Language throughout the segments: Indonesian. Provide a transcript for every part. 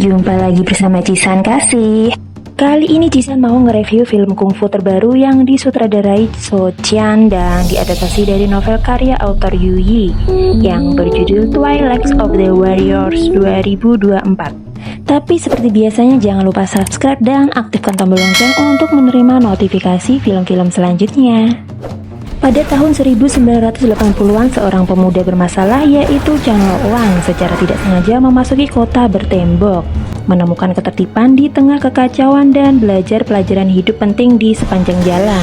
Jumpa lagi bersama Cisan Kasih. Kali ini Cisan mau nge-review film kungfu terbaru yang disutradarai So Chian dan diadaptasi dari novel karya author Yu Yi yang berjudul Twilight of the Warriors 2024. Tapi seperti biasanya jangan lupa subscribe dan aktifkan tombol lonceng untuk menerima notifikasi film-film selanjutnya. Pada tahun 1980-an, seorang pemuda bermasalah yaitu Chan Lo Wang secara tidak sengaja memasuki kota bertembok, menemukan ketertiban di tengah kekacauan dan belajar pelajaran hidup penting di sepanjang jalan.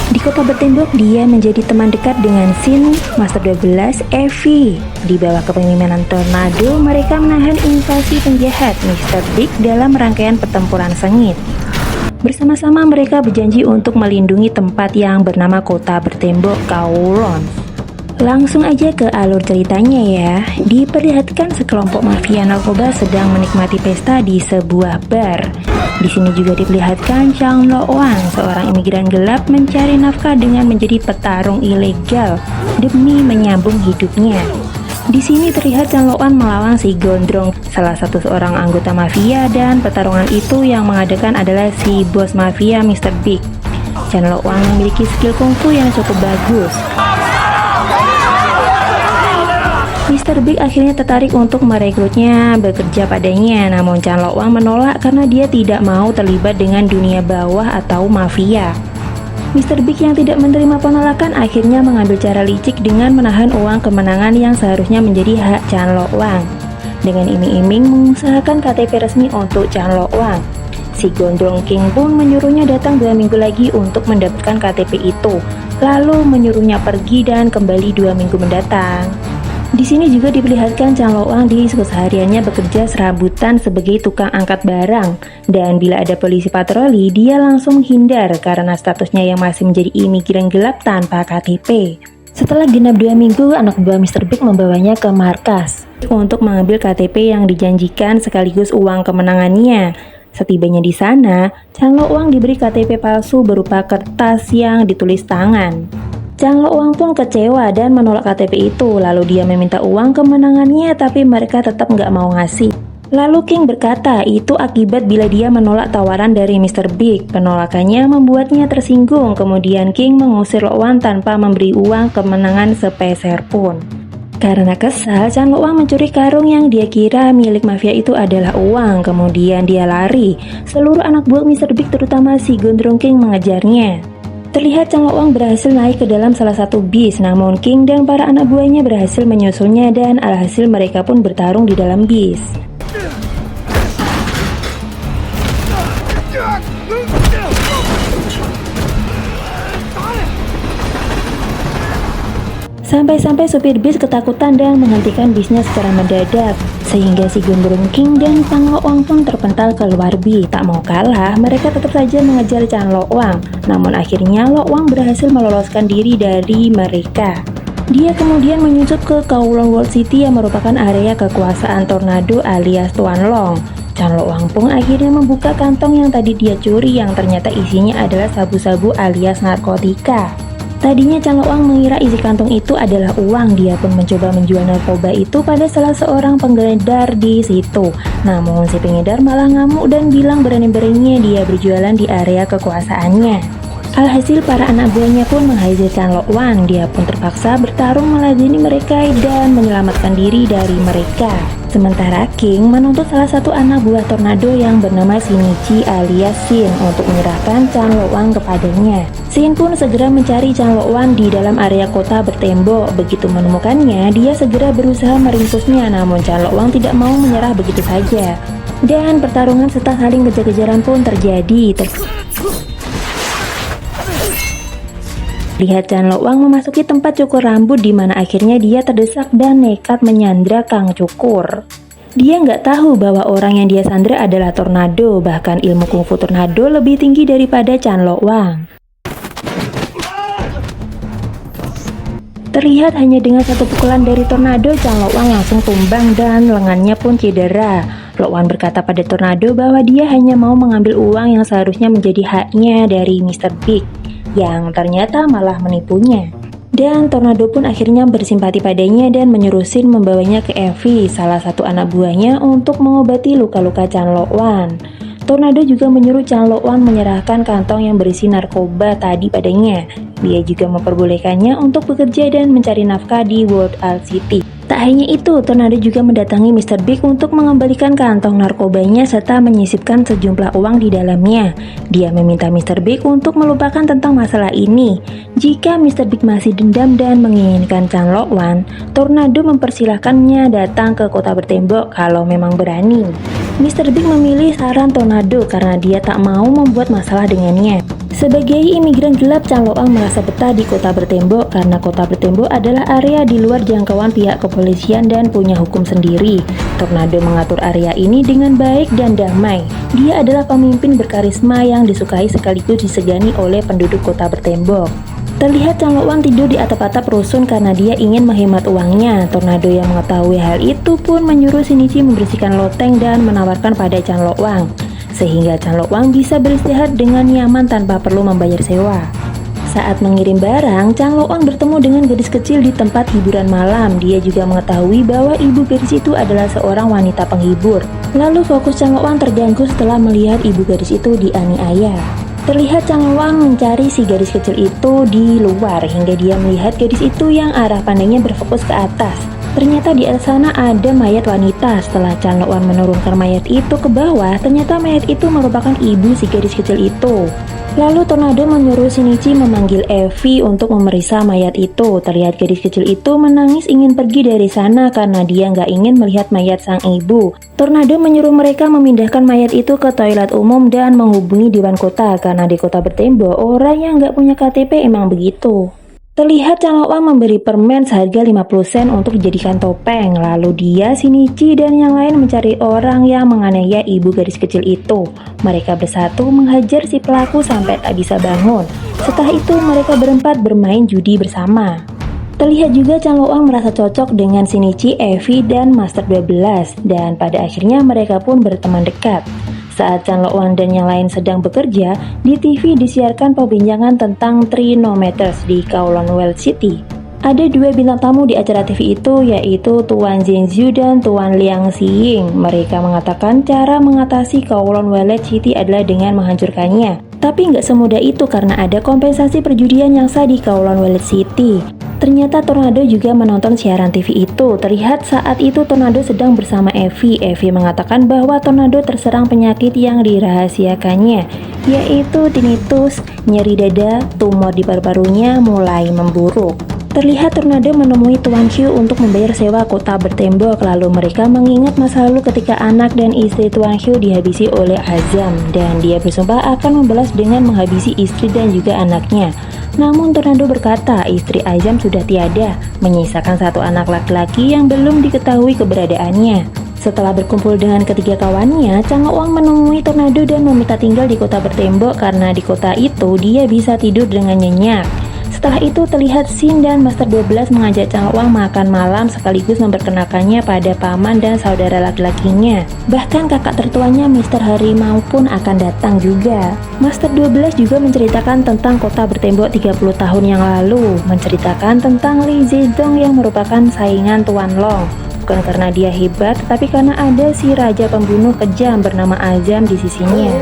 Di kota bertembok, dia menjadi teman dekat dengan Sin, Master 12, Evie. Di bawah kepemimpinan Tornado, mereka menahan invasi penjahat Mr. Big dalam rangkaian pertempuran sengit. Bersama-sama mereka berjanji untuk melindungi tempat yang bernama Kota Bertembok Kowloon. Langsung aja ke alur ceritanya ya. Diperlihatkan sekelompok mafia narkoba sedang menikmati pesta di sebuah bar. Di sini juga diperlihatkan Chan Lo Wang, seorang imigran gelap mencari nafkah dengan menjadi petarung ilegal demi menyambung hidupnya. Di sini terlihat Chan Lo Wang melawan si Gondrong, salah satu seorang anggota mafia, dan pertarungan itu yang mengadakan adalah si bos mafia Mr. Big. Chan Lo Wang memiliki skill kungfu yang cukup bagus. Mr. Big akhirnya tertarik untuk merekrutnya bekerja padanya, namun Chan Lo Wang menolak karena dia tidak mau terlibat dengan dunia bawah atau mafia. Mr. Big yang tidak menerima penolakan akhirnya mengambil cara licik dengan menahan uang kemenangan yang seharusnya menjadi hak Chan Lo Wang. Dengan iming-iming mengusahakan KTP resmi untuk Chan Lo Wang. Si Gondrong King pun menyuruhnya datang 2 minggu lagi untuk mendapatkan KTP itu, lalu menyuruhnya pergi dan kembali 2 minggu mendatang. Di sini juga diperlihatkan Chan Lo Wang di kesehariannya bekerja serabutan sebagai tukang angkat barang, dan bila ada polisi patroli, dia langsung menghindar karena statusnya yang masih menjadi imigran gelap tanpa KTP. Setelah genap 2 minggu, anak buah Mr. Big membawanya ke markas untuk mengambil KTP yang dijanjikan sekaligus uang kemenangannya. Setibanya di sana, Chan Lo Wang diberi KTP palsu berupa kertas yang ditulis tangan. Chan Lo Wang pun kecewa dan menolak KTP itu, lalu dia meminta uang kemenangannya tapi mereka tetap nggak mau ngasih. Lalu King berkata itu akibat bila dia menolak tawaran dari Mr. Big. Penolakannya membuatnya tersinggung, kemudian King mengusir Lo Wang tanpa memberi uang kemenangan sepeser pun. Karena kesal, Chan Lo Wang mencuri karung yang dia kira milik mafia itu adalah uang, kemudian dia lari. Seluruh anak buah Mr. Big terutama si Gondrong King mengejarnya. Terlihat Chan Lo Wang berhasil naik ke dalam salah satu bis, namun King dan para anak buahnya berhasil menyusulnya dan alhasil mereka pun bertarung di dalam bis. Sampai-sampai supir bis ketakutan dan menghentikan bisnya secara mendadak, sehingga si Gondrong King dan Chan Lo Wang pun terpental keluar bis. Tak mau kalah, mereka tetap saja mengejar Chan Lo Wang. Namun akhirnya Lo Wang berhasil meloloskan diri dari mereka. Dia kemudian menyusup ke Kowloon World City yang merupakan area kekuasaan Tornado alias Tuan Long. Chan Lo Wang pun akhirnya membuka kantong yang tadi dia curi, yang ternyata isinya adalah sabu-sabu alias narkotika. Tadinya Chan Lo Wang mengira isi kantong itu adalah uang. Dia pun mencoba menjual narkoba itu pada salah seorang pengedar di situ. Namun si pengedar malah ngamuk dan bilang berani-beraninya dia berjualan di area kekuasaannya. Alhasil para anak buahnya pun menghajar Chan Lo Wang. Dia pun terpaksa bertarung meladeni mereka dan menyelamatkan diri dari mereka. Sementara King menuntut salah satu anak buah Tornado yang bernama Shinichi alias Sin untuk menyerahkan Chan Lo Wang kepadanya. Sin pun segera mencari Chan Lo Wang di dalam area kota bertembok. Begitu menemukannya, dia segera berusaha meringkusnya, namun Chan Lo Wang tidak mau menyerah begitu saja. Dan pertarungan serta saling kejar-kejaran pun terjadi. Lihat Chan Lo Wang memasuki tempat cukur rambut di mana akhirnya dia terdesak dan nekat menyandra Kang Cukur. Dia nggak tahu bahwa orang yang dia sandra adalah Tornado, bahkan ilmu kungfu Tornado lebih tinggi daripada Chan Lo Wang. Terlihat hanya dengan satu pukulan dari Tornado, Chan Lo Wang langsung tumbang dan lengannya pun cedera. Lo Wang berkata pada Tornado bahwa dia hanya mau mengambil uang yang seharusnya menjadi haknya dari Mr. Big, yang ternyata malah menipunya. Dan Tornado pun akhirnya bersimpati padanya dan menyuruh Shin membawanya ke Evie, salah satu anak buahnya, untuk mengobati luka-luka Chan Lo-wan. Tornado juga menyuruh Chan Lo-wan menyerahkan kantong yang berisi narkoba tadi padanya. Dia juga memperbolehkannya untuk bekerja dan mencari nafkah di World Art City. Tak hanya itu, Tornado juga mendatangi Mr. Big untuk mengembalikan kantong narkobanya serta menyisipkan sejumlah uang di dalamnya. Dia meminta Mr. Big untuk melupakan tentang masalah ini. Jika Mr. Big masih dendam dan menginginkan Chan Lo-wan, Tornado mempersilahkannya datang ke kota bertembok kalau memang berani. Mr. Big memilih saran Tornado karena dia tak mau membuat masalah dengannya. Sebagai imigran gelap, Chan Lo-wan merasa betah di kota bertembok karena kota bertembok adalah area di luar jangkauan pihak kepolisian dan punya hukum sendiri. Tornado mengatur area ini dengan baik dan damai. Dia adalah pemimpin berkarisma yang disukai sekaligus disegani oleh penduduk kota bertembok. Terlihat Chan Lo-wan tidur di atap-atap rusun karena dia ingin menghemat uangnya. Tornado yang mengetahui hal itu pun menyuruh Shinichi membersihkan loteng dan menawarkan pada Chan Lo-wan, sehingga Chan Lo-wan bisa beristirahat dengan nyaman tanpa perlu membayar sewa. Saat mengirim barang, Chan Lo-wan bertemu dengan gadis kecil di tempat hiburan malam. Dia juga mengetahui bahwa ibu gadis itu adalah seorang wanita penghibur. Lalu fokus Chan Lo-wan terganggu setelah melihat ibu gadis itu dianiaya. Terlihat Chan Lo-wan mencari si gadis kecil itu di luar hingga dia melihat gadis itu yang arah pandangnya berfokus ke atas. Ternyata di atas sana ada mayat wanita. Setelah Chan Lo-wan menurunkan mayat itu ke bawah, ternyata mayat itu merupakan ibu si gadis kecil itu. Lalu Tornado menyuruh Shinichi memanggil Evie untuk memeriksa mayat itu. Terlihat gadis kecil itu menangis ingin pergi dari sana karena dia nggak ingin melihat mayat sang ibu. Tornado menyuruh mereka memindahkan mayat itu ke toilet umum dan menghubungi Dewan Kota karena di kota bertembok orang yang nggak punya KTP emang begitu. Terlihat Chan Lo-wan memberi permen seharga 50 sen untuk dijadikan topeng. Lalu dia, Shinichi, dan yang lain mencari orang yang menganiaya ibu gadis kecil itu. Mereka bersatu menghajar si pelaku sampai tak bisa bangun. Setelah itu mereka berempat bermain judi bersama. Terlihat juga Chan Lo-wan merasa cocok dengan Shinichi, Evie, dan Master 12. Dan pada akhirnya mereka pun berteman dekat. Saat Chan Lo-wan dan yang lain sedang bekerja, di TV disiarkan perbincangan tentang Trinometers di Kowloon World City. Ada dua bintang tamu di acara TV itu, yaitu Tuan Zhenju dan Tuan Liang Xiying. Mereka mengatakan cara mengatasi Kowloon World City adalah dengan menghancurkannya. Tapi nggak semudah itu karena ada kompensasi perjudian yang sah di Kowloon World City. Ternyata Tornado juga menonton siaran TV itu. Terlihat saat itu Tornado sedang bersama Evie. Evie mengatakan bahwa Tornado terserang penyakit yang dirahasiakannya, yaitu tinnitus, nyeri dada, tumor di paru-parunya mulai memburuk. Terlihat Tornado menemui Tuan Hugh untuk membayar sewa kota bertembok. Lalu mereka mengingat masa lalu ketika anak dan istri Tuan Hugh dihabisi oleh Azam, dan dia bersumpah akan membalas dengan menghabisi istri dan juga anaknya. Namun Tornado berkata istri Azam sudah tiada, menyisakan satu anak laki-laki yang belum diketahui keberadaannya. Setelah berkumpul dengan ketiga kawannya, Chan Lo-wan menemui Tornado dan meminta tinggal di kota bertembok karena di kota itu dia bisa tidur dengan nyenyak. Setelah itu terlihat Shin dan Master 12 mengajak Chan Lo-wan makan malam sekaligus memperkenalkannya pada paman dan saudara laki-lakinya. Bahkan kakak tertuanya Mr. Harimau pun akan datang juga. Master 12 juga menceritakan tentang kota bertembok 30 tahun yang lalu, menceritakan tentang Lee Zedong yang merupakan saingan Tuan Long. Bukan karena dia hebat, tapi karena ada si raja pembunuh kejam bernama Azam di sisinya.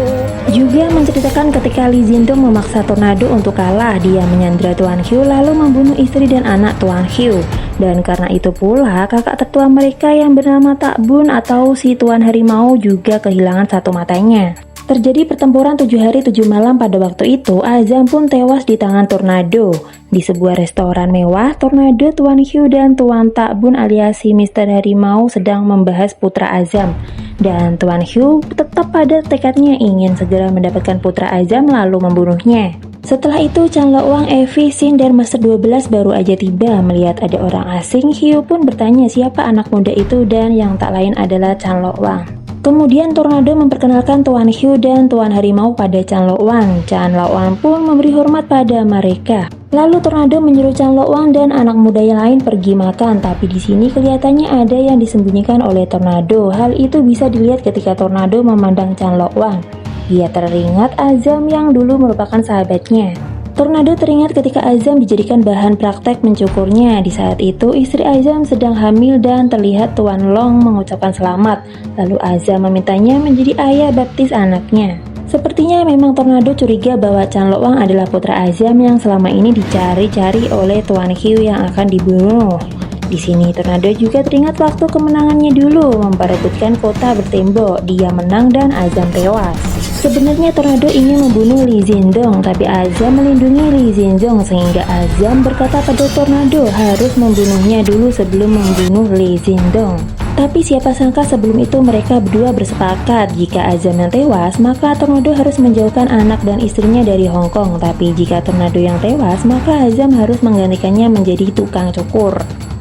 Juga menceritakan ketika Lee Zedong memaksa Tornado untuk kalah, dia menyandra Tuan Hugh lalu membunuh istri dan anak Tuan Hugh. Dan karena itu pula kakak tertua mereka yang bernama Tak Bun atau si Tuan Harimau juga kehilangan satu matanya. Terjadi pertempuran 7 hari 7 malam pada waktu itu. Azam pun tewas di tangan Tornado. Di sebuah restoran mewah, Tornado, Tuan Hugh, dan Tuan Tak Bun alias si Mr. Harimau sedang membahas putra Azam. Dan Tuan Hugh tetap pada tekadnya ingin segera mendapatkan putra Azam lalu membunuhnya. Setelah itu Chan Lo-wan, Evie, Shin, dan Master 12 baru aja tiba. Melihat ada orang asing, Hugh pun bertanya siapa anak muda itu dan yang tak lain adalah Chan Lo-wan. Kemudian Tornado memperkenalkan Tuan Hugh dan Tuan Harimau pada Chan Lo-wan. Chan Lo-wan pun memberi hormat pada mereka. Lalu Tornado menyuruh Chan Lo-wan dan anak muda yang lain pergi makan, tapi di sini kelihatannya ada yang disembunyikan oleh Tornado. Hal itu bisa dilihat ketika Tornado memandang Chan Lo-wan. Dia teringat Azam yang dulu merupakan sahabatnya. Tornado teringat ketika Azam dijadikan bahan praktek mencukurnya. Di saat itu, istri Azam sedang hamil dan terlihat Tuan Long mengucapkan selamat. Lalu Azam memintanya menjadi ayah baptis anaknya. Sepertinya memang Tornado curiga bahwa Chan Lo Wang adalah putra Azam yang selama ini dicari-cari oleh Tuan Hiu yang akan dibunuh. Di sini Tornado juga teringat waktu kemenangannya dulu memperebutkan kota bertembok. Dia menang dan Azam tewas. Sebenarnya Tornado ingin membunuh Li Zhendong, tapi Azam melindungi Li Zhendong sehingga Azam berkata pada Tornado harus membunuhnya dulu sebelum membunuh Li Zhendong. Tapi siapa sangka sebelum itu mereka berdua bersepakat jika Azam yang tewas, maka Tornado harus menjauhkan anak dan istrinya dari Hong Kong. Tapi jika Tornado yang tewas, maka Azam harus menggantikannya menjadi tukang cukur.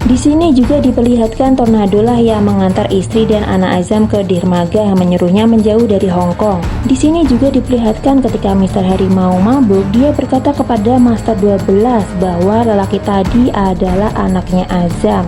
Di sini juga diperlihatkan Tornado lah yang mengantar istri dan anak Azam ke dermaga, menyuruhnya menjauh dari Hong Kong. Di sini juga diperlihatkan ketika Mr. Harimau mabuk, dia berkata kepada Master 12 bahwa lelaki tadi adalah anaknya Azam.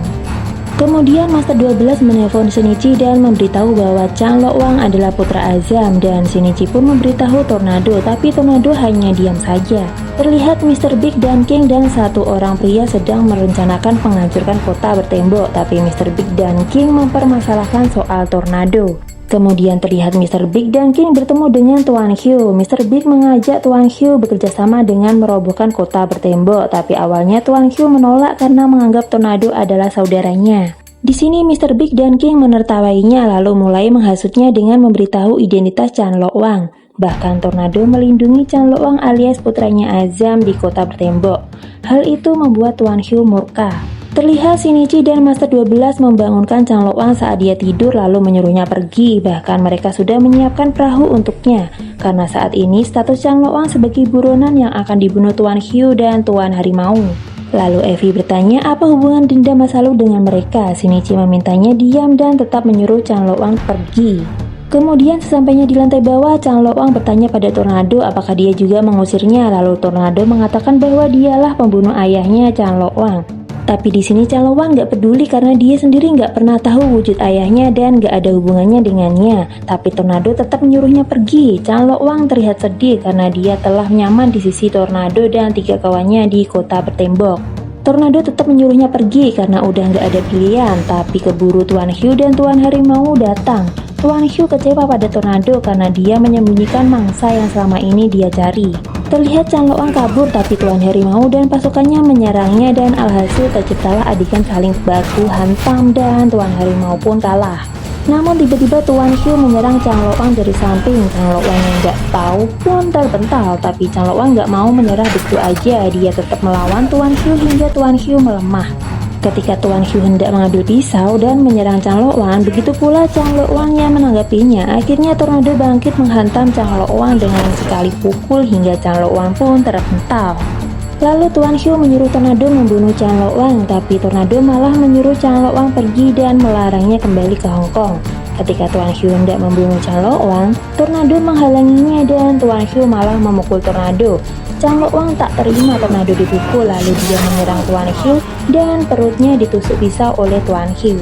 Kemudian Master 12 menelpon Shinichi dan memberitahu bahwa Chan Lo Wang adalah putra Azam, dan Shinichi pun memberitahu Tornado, tapi Tornado hanya diam saja. Terlihat Mr. Big dan King dan satu orang pria sedang merencanakan menghancurkan kota bertembok, tapi Mr. Big dan King mempermasalahkan soal Tornado. Kemudian terlihat Mr. Big dan King bertemu dengan Tuan Hiu. Mr. Big mengajak Tuan Hiu bekerjasama dengan merobohkan kota bertembok, tapi awalnya Tuan Hiu menolak karena menganggap Tornado adalah saudaranya. Di sini Mr. Big dan King menertawainya lalu mulai menghasutnya dengan memberitahu identitas Chan Lo Wang. Bahkan Tornado melindungi Chan Lo Wang alias putranya Azam di kota bertembok. Hal itu membuat Tuan Hiu murka. Terlihat Shinichi dan Master 12 membangunkan Chan Lo Wang saat dia tidur lalu menyuruhnya pergi. Bahkan mereka sudah menyiapkan perahu untuknya, karena saat ini status Chan Lo Wang sebagai buronan yang akan dibunuh Tuan Hiu dan Tuan Harimau. Lalu Evie bertanya apa hubungan dendam masa lalu dengan mereka. Shinichi memintanya diam dan tetap menyuruh Chan Lo Wang pergi. Kemudian sesampainya di lantai bawah, Chan Lo Wang bertanya pada Tornado apakah dia juga mengusirnya. Lalu Tornado mengatakan bahwa dialah pembunuh ayahnya Chan Lo Wang. Tapi di sini Chan Lo Wang nggak peduli karena dia sendiri nggak pernah tahu wujud ayahnya dan nggak ada hubungannya dengannya. Tapi Tornado tetap menyuruhnya pergi. Chan Lo Wang terlihat sedih karena dia telah nyaman di sisi Tornado dan 3 kawannya di kota bertembok. Tornado tetap menyuruhnya pergi karena udah nggak ada pilihan. Tapi keburu Tuan Hiu dan Tuan Harimau datang. Tuan Hiu kecewa pada Tornado karena dia menyembunyikan mangsa yang selama ini dia cari. Terlihat Chan Lo Wang kabur, tapi Tuan Harimau dan pasukannya menyerangnya dan alhasil terciptalah adegan saling baku hantam dan Tuan Harimau pun kalah. Namun tiba-tiba Tuan Hiu menyerang Chan Lo Wang dari samping. Chan Lo Wang yang nggak tahu pun terpental, tapi Chan Lo Wang nggak mau menyerah begitu aja. Dia tetap melawan Tuan Hiu hingga Tuan Hiu melemah. Ketika Tuan Hiu hendak mengambil pisau dan menyerang Chan Lo Wang, begitu pula Chan Lo Wang yang menanggapinya. Akhirnya Tornado bangkit menghantam Chan Lo Wang dengan sekali pukul hingga Chan Lo Wang pun terpental. Lalu Tuan Hiu menyuruh Tornado membunuh Chan Lo Wang, tapi Tornado malah menyuruh Chan Lo Wang pergi dan melarangnya kembali ke Hong Kong. Ketika Tuan Hiu hendak membunuh Chan Lo Wang, Tornado menghalanginya dan Tuan Hiu malah memukul Tornado. Chan Lo Wang tak terima Tornado dipukul, lalu dia menyerang Tuan Hiu dan perutnya ditusuk pisau oleh Tuan Hiu.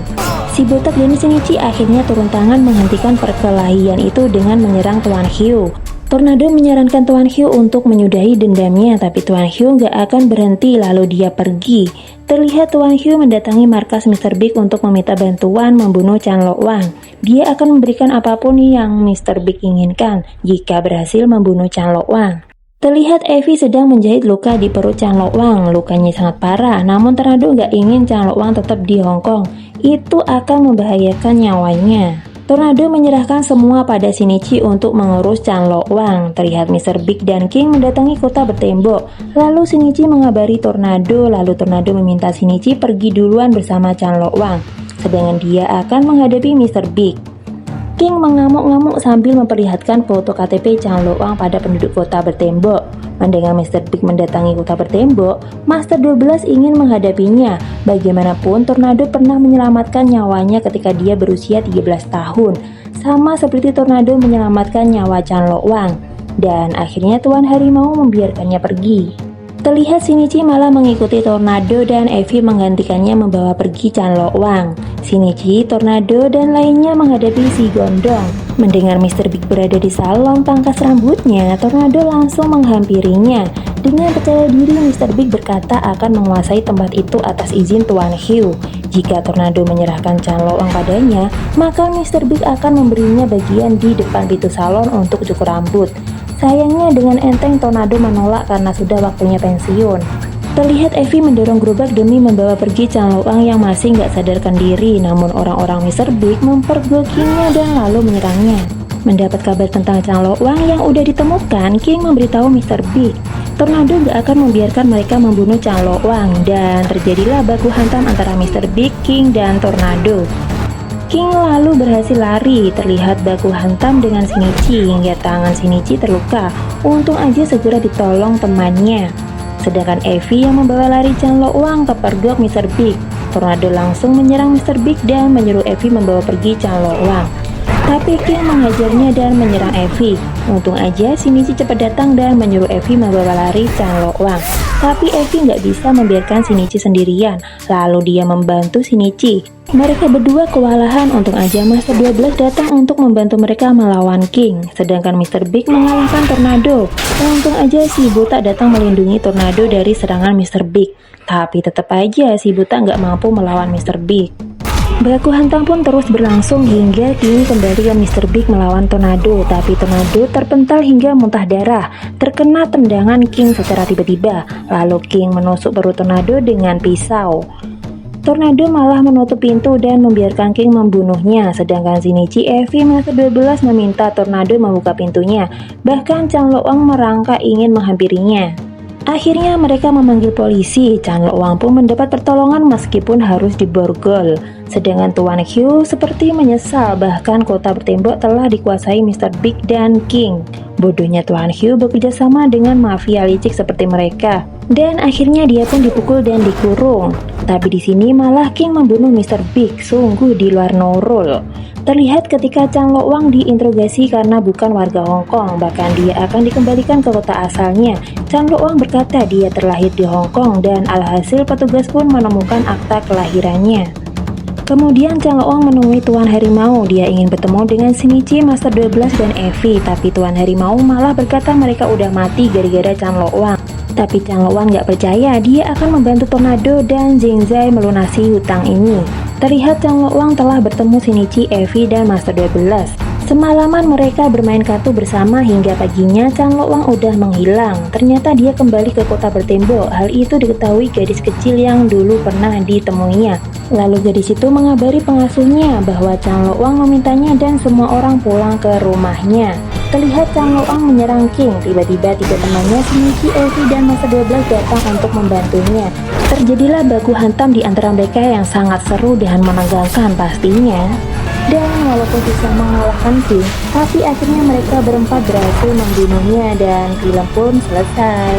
Si botak dan Shinichi akhirnya turun tangan menghentikan perkelahian itu dengan menyerang Tuan Hiu. Tornado menyarankan Tuan Hiu untuk menyudahi dendamnya, tapi Tuan Hiu nggak akan berhenti lalu dia pergi. Terlihat Tuan Hiu mendatangi markas Mr. Big untuk meminta bantuan membunuh Chan Lo Wang. Dia akan memberikan apapun yang Mr. Big inginkan jika berhasil membunuh Chan Lo Wang. Terlihat Evie sedang menjahit luka di perut Chan Lo Wang. Lukanya sangat parah, namun Tornado nggak ingin Chan Lo Wang tetap di Hong Kong. Itu akan membahayakan nyawanya. Tornado menyerahkan semua pada Shinichi untuk mengurus Chan Lo Wang. Terlihat Mr. Big dan King mendatangi kota bertembok. Lalu Shinichi mengabari Tornado, lalu Tornado meminta Shinichi pergi duluan bersama Chan Lo Wang, sedangkan dia akan menghadapi Mr. Big. King mengamuk-ngamuk sambil memperlihatkan foto KTP Chan Lo Wang pada penduduk kota bertembok. Mendengar Mr. Big mendatangi kota bertembok, Master 12 ingin menghadapinya. Bagaimanapun, Tornado pernah menyelamatkan nyawanya ketika dia berusia 13 tahun. Sama seperti Tornado menyelamatkan nyawa Chan Lo Wang. Dan akhirnya Tuan Harimau membiarkannya pergi. Terlihat Shinichi malah mengikuti Tornado dan Evie menggantikannya membawa pergi Chan Lo Wang. Shinichi, Tornado, dan lainnya menghadapi si Gondong. Mendengar Mr. Big berada di salon pangkas rambutnya, Tornado langsung menghampirinya. Dengan percaya diri, Mr. Big berkata akan menguasai tempat itu atas izin Tuan Hugh. Jika Tornado menyerahkan Chan Lo-wang padanya, maka Mr. Big akan memberinya bagian di depan pintu salon untuk cukur rambut. Sayangnya dengan enteng Tornado menolak karena sudah waktunya pensiun. Terlihat Evie mendorong gerobak demi membawa pergi Chan Lo-wang yang masih nggak sadarkan diri, namun orang-orang Mr. Big mempergokinya dan lalu menyerangnya. Mendapat kabar tentang Chan Lo-wang yang udah ditemukan, King memberitahu Mr. Big Tornado gak akan membiarkan mereka membunuh Chan Lo-wang, dan terjadilah baku hantam antara Mr. Big, King, dan Tornado. King lalu berhasil lari, terlihat baku hantam dengan Shinichi hingga tangan Shinichi terluka. Untung aja segera ditolong temannya. Sedangkan Evie yang membawa lari Chan Lo-wang kepergok Mr. Big. Tornado langsung menyerang Mr. Big dan menyuruh Evie membawa pergi Chan Lo-wang. Tapi King menghajarnya dan menyerang Evie. Untung aja Shinichi cepat datang dan menyuruh Evie membawa lari Chan Lo-wang. Tapi Evie nggak bisa membiarkan Shinichi sendirian. Lalu dia membantu Shinichi. Mereka berdua kewalahan. Untung aja Master 12 datang untuk membantu mereka melawan King. Sedangkan Mr. Big mengalahkan Tornado. Untung aja si Buta datang melindungi Tornado dari serangan Mr. Big. Tapi tetap aja si Buta nggak mampu melawan Mr. Big. Baku hantam pun terus berlangsung hingga King kembali ke Mr. Big melawan Tornado, tapi Tornado terpental hingga muntah darah, terkena tendangan King secara tiba-tiba. Lalu King menusuk perut Tornado dengan pisau. Tornado malah menutup pintu dan membiarkan King membunuhnya, sedangkan Shinichi, Evie, Master 12 meminta Tornado membuka pintunya. Bahkan Chan Lo-wang merangkak ingin menghampirinya. Akhirnya mereka memanggil polisi. Chan Lo-wang pun mendapat pertolongan meskipun harus diborgol. Sedangkan Tuan Hugh seperti menyesal, bahkan kota bertembok telah dikuasai Mr. Big dan King. Bodohnya Tuan Hugh bekerja sama dengan mafia licik seperti mereka. Dan akhirnya dia pun dipukul dan dikurung. Tapi di sini malah King membunuh Mr. Big, sungguh di luar norol. Terlihat ketika Chan Lo-wang diinterogasi karena bukan warga Hong Kong, bahkan dia akan dikembalikan ke kota asalnya. Chan Lo-wang berkata dia terlahir di Hong Kong dan alhasil petugas pun menemukan akta kelahirannya. Kemudian Chan Lo-wang menemui Tuan Harimau. Dia ingin bertemu dengan Shinichi, Master 12 dan Evie, tapi Tuan Harimau malah berkata mereka udah mati gara-gara Chan Lo-wang. Tapi Chan Lo-wang gak percaya, dia akan membantu Tornado dan Zheng Zai melunasi hutang ini. Terlihat Chan Lo-wang telah bertemu Shinichi, Evie, dan Master 12. Semalaman mereka bermain kartu bersama hingga paginya Chan Lo-wang udah menghilang. Ternyata dia kembali ke kota bertembok. Hal itu diketahui gadis kecil yang dulu pernah ditemuinya. Lalu gadis itu mengabari pengasuhnya bahwa Chan Lo-wang memintanya dan semua orang pulang ke rumahnya. Terlihat Chan Lo-wang menyerang King. Tiba-tiba tiga temannya Shinichi, Evie, dan Master 12 datang untuk membantunya. Terjadilah baku hantam di antara mereka yang sangat seru dan menegangkan pastinya. Dan walaupun bisa mengalahkan King, tapi akhirnya mereka berempat berhasil membunuhnya dan film pun selesai.